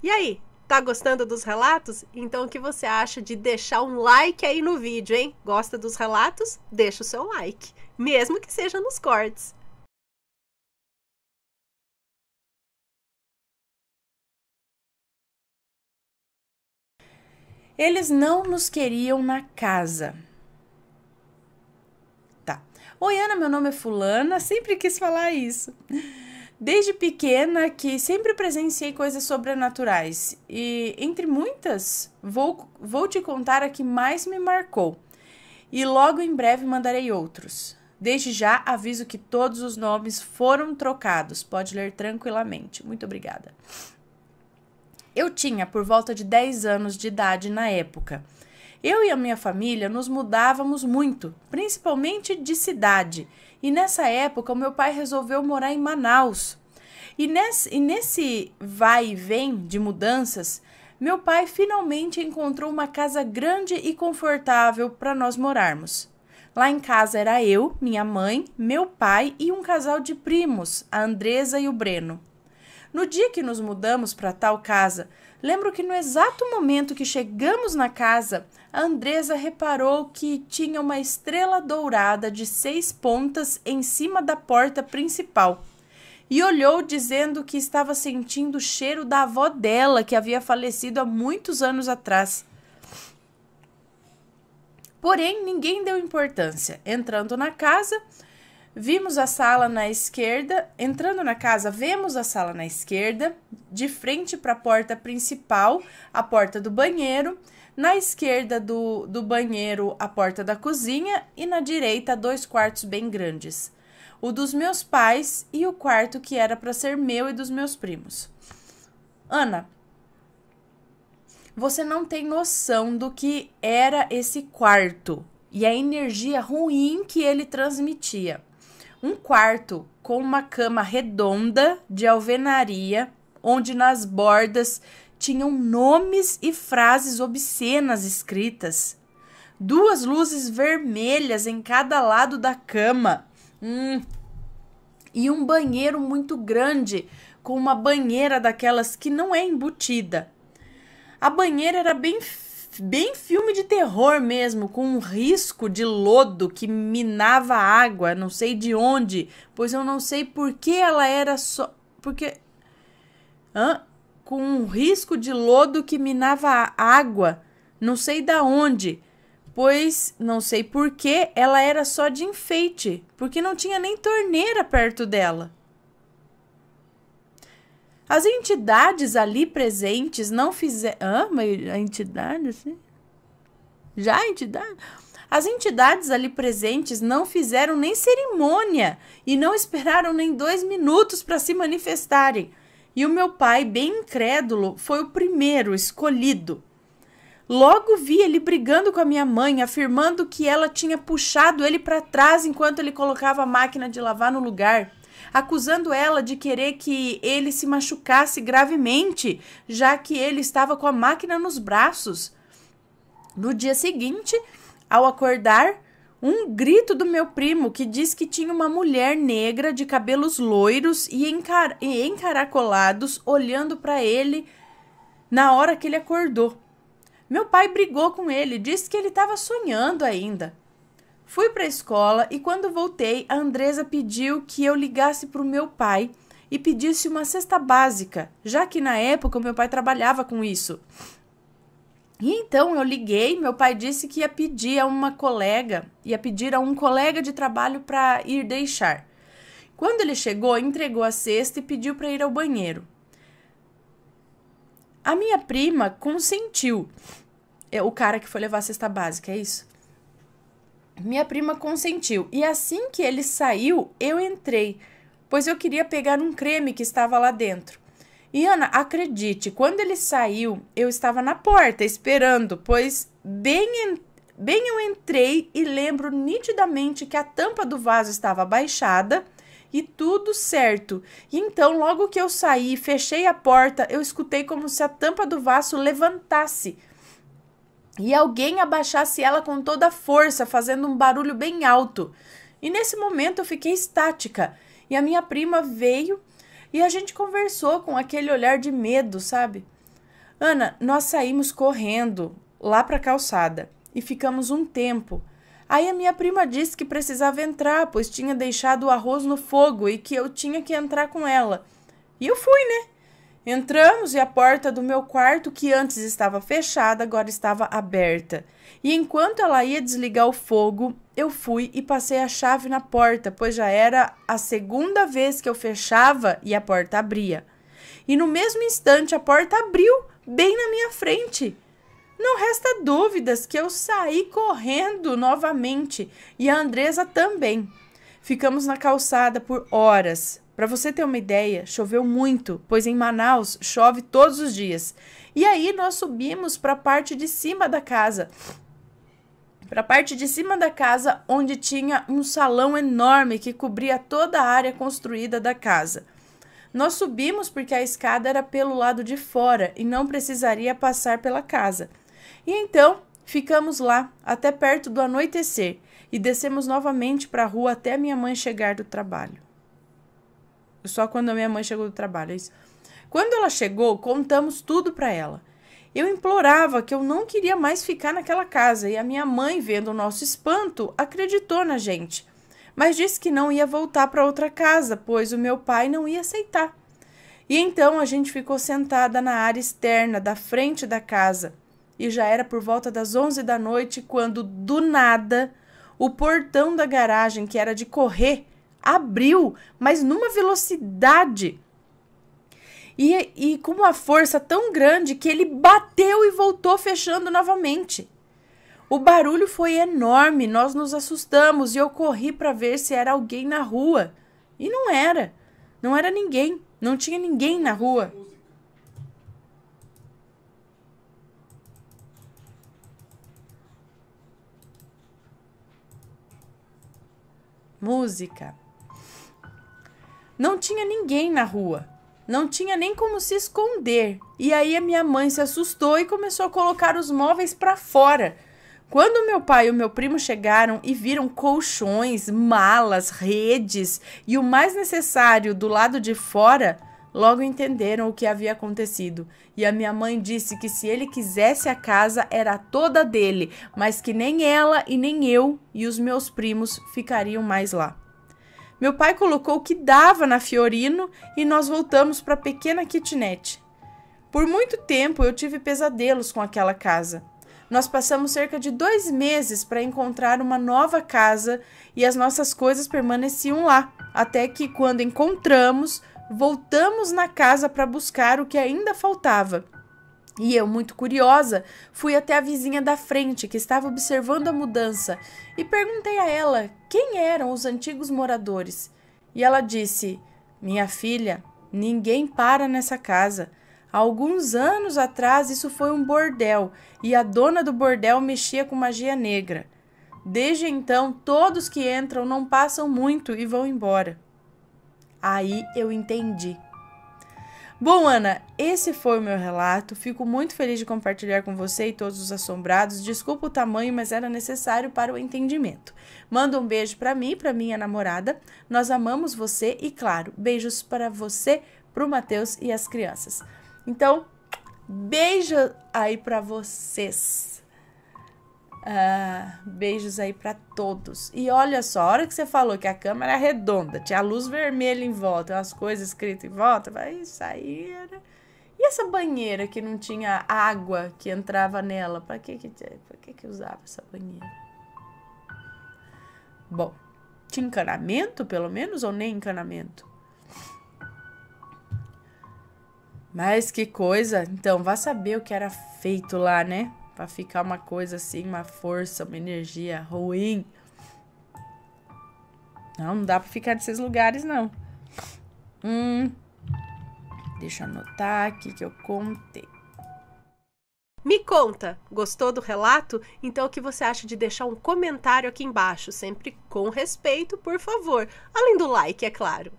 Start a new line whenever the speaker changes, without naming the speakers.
E aí, tá gostando dos relatos? Então o que você acha de deixar um like aí no vídeo, hein? Gosta dos relatos? Deixa o seu like, mesmo que seja nos cortes.
Eles não nos queriam na casa. Tá. Oi, Ana, meu nome é fulana, sempre quis falar isso. Desde pequena que sempre presenciei coisas sobrenaturais e, entre muitas, vou te contar a que mais me marcou. E logo em breve mandarei outros. Desde já aviso que todos os nomes foram trocados. Pode ler tranquilamente. Muito obrigada. Eu tinha por volta de 10 anos de idade na época. Eu e a minha família nos mudávamos muito, principalmente de cidade. E nessa época o meu pai resolveu morar em Manaus. E nesse vai e vem de mudanças, meu pai finalmente encontrou uma casa grande e confortável para nós morarmos. Lá em casa era eu, minha mãe, meu pai e um casal de primos, a Andresa e o Breno. No dia que nos mudamos para tal casa, lembro que no exato momento que chegamos na casa, a Andresa reparou que tinha uma estrela dourada de 6 pontas em cima da porta principal e olhou dizendo que estava sentindo o cheiro da avó dela, que havia falecido há muitos anos atrás. Porém, ninguém deu importância. Entrando na casa, vemos a sala na esquerda, de frente para a porta principal, a porta do banheiro, na esquerda do banheiro, a porta da cozinha e na direita, 2 quartos bem grandes. O dos meus pais e o quarto que era para ser meu e dos meus primos. Ana, você não tem noção do que era esse quarto e a energia ruim que ele transmitia. Um quarto com uma cama redonda de alvenaria, onde nas bordas tinham nomes e frases obscenas escritas. 2 luzes vermelhas em cada lado da cama. E um banheiro muito grande, com uma banheira daquelas que não é embutida. A banheira era bem filme de terror mesmo, com um risco de lodo que minava a água, não sei de onde, pois eu não sei por que ela era só... Com um risco de lodo que minava a água, não sei da onde, pois não sei por que ela era só de enfeite, porque não tinha nem torneira perto dela. As entidades ali presentes não fizeram... Mas a entidade, assim? Já a entidade? As entidades ali presentes não fizeram nem cerimônia e não esperaram nem 2 minutos para se manifestarem. E o meu pai, bem incrédulo, foi o primeiro escolhido. Logo vi ele brigando com a minha mãe, afirmando que ela tinha puxado ele para trás enquanto ele colocava a máquina de lavar no lugar, acusando ela de querer que ele se machucasse gravemente, já que ele estava com a máquina nos braços. No dia seguinte, ao acordar, um grito do meu primo que diz que tinha uma mulher negra de cabelos loiros e encaracolados olhando para ele na hora que ele acordou. Meu pai brigou com ele, disse que ele estava sonhando ainda. Fui para a escola e quando voltei, a Andresa pediu que eu ligasse para o meu pai e pedisse uma cesta básica, já que na época o meu pai trabalhava com isso. E então eu liguei, meu pai disse que ia pedir a um colega de trabalho para ir deixar. Quando ele chegou, entregou a cesta e pediu para ir ao banheiro. A minha prima consentiu. O cara que foi levar a cesta básica, é isso? Minha prima consentiu. E assim que ele saiu, eu entrei, pois eu queria pegar um creme que estava lá dentro. E Ana, acredite, quando ele saiu, eu estava na porta esperando, pois bem eu entrei e lembro nitidamente que a tampa do vaso estava abaixada e tudo certo. E então, logo que eu saí e fechei a porta, eu escutei como se a tampa do vaso levantasse e alguém abaixasse ela com toda a força, fazendo um barulho bem alto. E nesse momento eu fiquei estática e a minha prima veio e a gente conversou com aquele olhar de medo, sabe? Ana, nós saímos correndo lá para a calçada e ficamos um tempo. Aí a minha prima disse que precisava entrar, pois tinha deixado o arroz no fogo e que eu tinha que entrar com ela. E eu fui, né? Entramos e a porta do meu quarto, que antes estava fechada, agora estava aberta. E enquanto ela ia desligar o fogo, eu fui e passei a chave na porta, pois já era a segunda vez que eu fechava e a porta abria. E no mesmo instante a porta abriu, bem na minha frente. Não resta dúvidas que eu saí correndo novamente e a Andresa também. Ficamos na calçada por horas. Para você ter uma ideia, choveu muito, pois em Manaus chove todos os dias. E aí nós subimos para a parte de cima da casa. Para a parte de cima da casa, onde tinha um salão enorme que cobria toda a área construída da casa. Nós subimos porque a escada era pelo lado de fora e não precisaria passar pela casa. E então ficamos lá até perto do anoitecer e descemos novamente para a rua até minha mãe chegar do trabalho. Só quando a minha mãe chegou do trabalho, é isso. Quando ela chegou, contamos tudo para ela. Eu implorava que eu não queria mais ficar naquela casa e a minha mãe, vendo o nosso espanto, acreditou na gente. Mas disse que não ia voltar para outra casa, pois o meu pai não ia aceitar. E então a gente ficou sentada na área externa da frente da casa. E já era por volta das 11 da noite quando, do nada, o portão da garagem, que era de correr, abriu, mas numa velocidade e com uma força tão grande que ele bateu e voltou fechando novamente. O barulho foi enorme, nós nos assustamos e eu corri para ver se era alguém na rua. E não era ninguém, não tinha ninguém na rua. Música. Não tinha ninguém na rua. Não tinha nem como se esconder. E aí a minha mãe se assustou e começou a colocar os móveis para fora. Quando meu pai e o meu primo chegaram e viram colchões, malas, redes e o mais necessário do lado de fora, logo entenderam o que havia acontecido. E a minha mãe disse que se ele quisesse a casa era toda dele, mas que nem ela e nem eu e os meus primos ficariam mais lá. Meu pai colocou o que dava na Fiorino e nós voltamos para a pequena kitnet. Por muito tempo eu tive pesadelos com aquela casa. Nós passamos cerca de 2 meses para encontrar uma nova casa e as nossas coisas permaneciam lá, até que quando encontramos, voltamos na casa para buscar o que ainda faltava. E eu, muito curiosa, fui até a vizinha da frente, que estava observando a mudança, e perguntei a ela quem eram os antigos moradores. E ela disse: "Minha filha, ninguém para nessa casa. Há alguns anos atrás isso foi um bordel, e a dona do bordel mexia com magia negra. Desde então, todos que entram não passam muito e vão embora." Aí eu entendi. Bom, Ana, esse foi o meu relato. Fico muito feliz de compartilhar com você e todos os assombrados. Desculpa o tamanho, mas era necessário para o entendimento. Manda um beijo para mim e para minha namorada. Nós amamos você e, claro, beijos para você, para o Matheus e as crianças. Então, beijo aí para vocês. Beijos aí para todos. E olha só, a hora que você falou que a câmera é redonda, tinha a luz vermelha em volta, umas coisas escritas em volta, isso aí era... E essa banheira que não tinha água que entrava nela? Pra que usava essa banheira? Bom, tinha encanamento pelo menos ou nem encanamento? Mas que coisa, então vá saber o que era feito lá, né? Pra ficar uma coisa assim, uma força, uma energia ruim. Não dá pra ficar nesses lugares, não. Deixa eu anotar aqui que eu contei.
Me conta, gostou do relato? Então o que você acha de deixar um comentário aqui embaixo, sempre com respeito, por favor. Além do like, é claro.